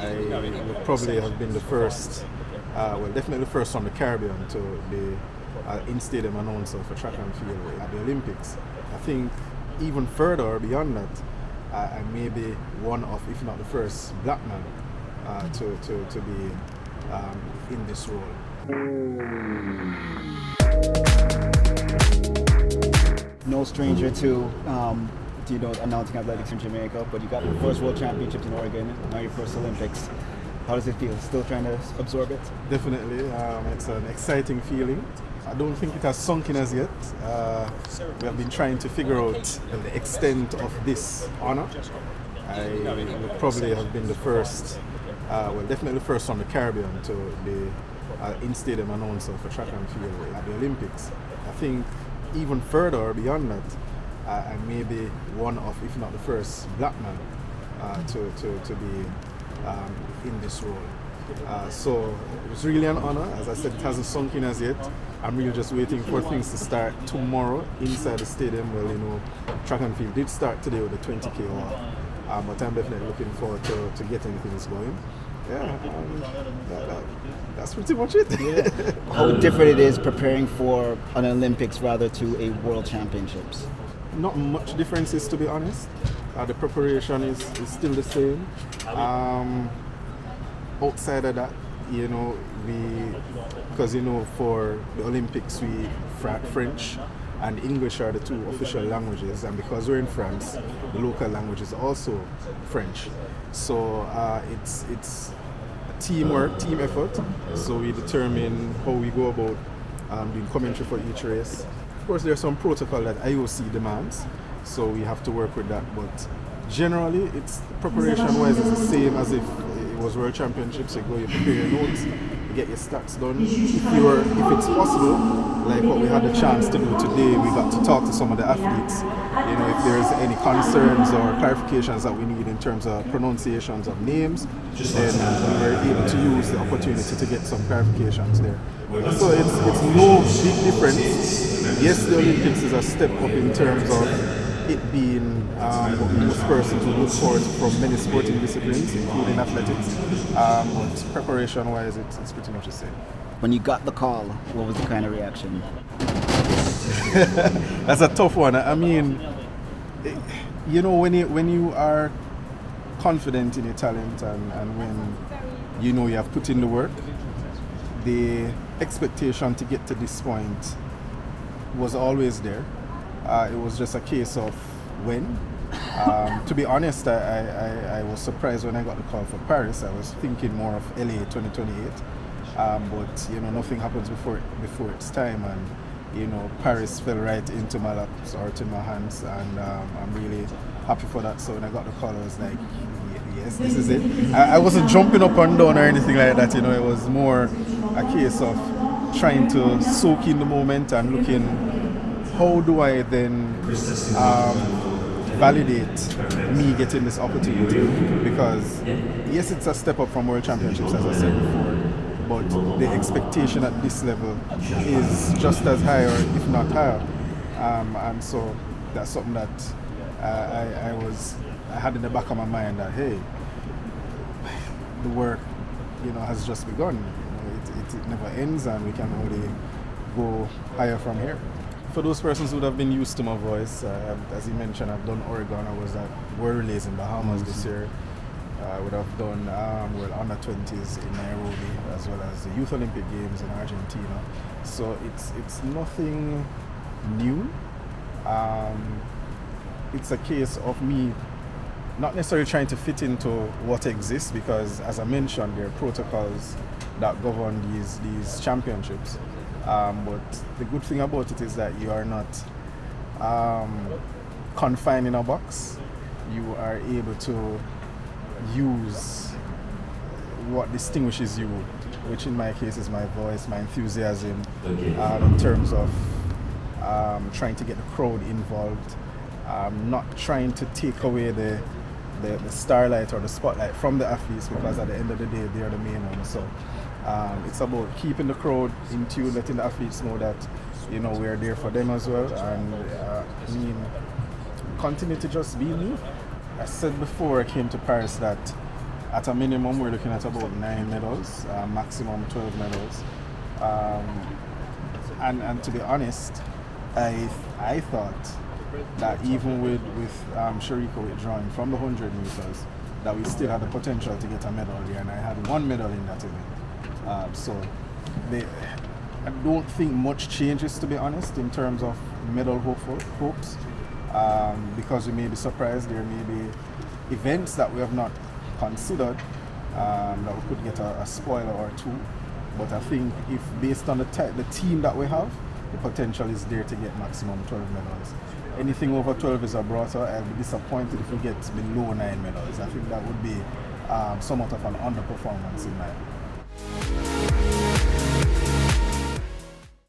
I would probably have been the first, definitely the first from the Caribbean to be in-stadium announcer for track and field at the Olympics. I think even further or beyond that, I may be one of, if not the first, black man to be in this role. No stranger to announcing athletics in Jamaica, but you got your first World Championships in Oregon, now your first Olympics. How does it feel? Still trying to absorb it? Definitely, it's an exciting feeling. I don't think it has sunk in as yet. We have been trying to figure out the extent of this honor. I would probably have been the first, definitely the first from the Caribbean to be in-stadium announcer for track and field at the Olympics. I think even further or beyond that, I may be one of, if not the first, black man to be in this role. So it was really an honor. As I said, it hasn't sunk in as yet. I'm really just waiting for things to start tomorrow inside the stadium. Well, track and field did start today with the 20k walk, but I'm definitely looking forward to getting things going. That's pretty much it. Yeah. How different it is preparing for an Olympics rather to a World Championships? Not much differences, to be honest. The preparation is still the same. Outside of that, because for the Olympics French and English are the two official languages, and because we're in France, the local language is also French. So it's a team effort. So we determine how we go about doing commentary for each race. Of course, there's some protocol that IOC demands, so we have to work with that. But generally, it's preparation-wise, it's the same as if it was World Championships. You go, you prepare your notes, you get your stats done. If it's possible, like what we had the chance to do today, we got to talk to some of the athletes. If there's any concerns or clarifications that we need in terms of pronunciations of names, then we were able to use the opportunity to get some clarifications there. So it's no big difference. Yes, the Olympics is a step up in terms of it being what most persons would look forward to from many sporting disciplines, including athletics. But preparation-wise, it's pretty much the same. When you got the call, what was the kind of reaction? That's a tough one. I mean, when you are confident in your talent and when you have put in the work, the expectation to get to this point was always there. It was just a case of when. To be honest, I was surprised when I got the call for Paris. I was thinking more of LA 2028, but nothing happens before its time, and Paris fell right into my lap, or into my hands, and I'm really happy for that. So when I got the call, I was like, yes, this is it. I wasn't jumping up and down or anything like that. It was more a case of trying to soak in the moment and looking, how do I then validate me getting this opportunity? Because yes, it's a step up from World Championships, as I said before, but the expectation at this level is just as high, or if not higher. And so that's something that I had in the back of my mind, that hey, the work has just begun. It never ends, and we can only go higher from here. For those persons who would have been used to my voice, as you mentioned, I've done Oregon. I was at World Relays in Bahamas this year. I would have done under 20s in Nairobi, as well as the Youth Olympic Games in Argentina. So it's nothing new. It's a case of me not necessarily trying to fit into what exists, because as I mentioned, there are protocols that govern these championships. But the good thing about it is that you are not confined in a box. You are able to use what distinguishes you, which in my case is my voice, my enthusiasm, in terms of trying to get the crowd involved, not trying to take away the starlight or the spotlight from the athletes, because at the end of the day, they are the main ones. So it's about keeping the crowd in tune, letting the athletes know that we're there for them as well, and continue to just be me. I said before I came to Paris that At a minimum, we're looking at about 9 medals, maximum 12 medals. And to be honest, I thought that even with Sharika withdrawing from the 100 meters, that we still had the potential to get a medal there, and I had 1 medal in that event. I don't think much changes, to be honest, in terms of medal hopes, because we may be surprised. There may be events that we have not considered that we could get a spoiler or two. But I think if based on the team that we have, the potential is there to get maximum 12 medals. Anything over 12 is a brother. I'll be disappointed if we get below 9 medals. I think that would be somewhat of an underperformance in my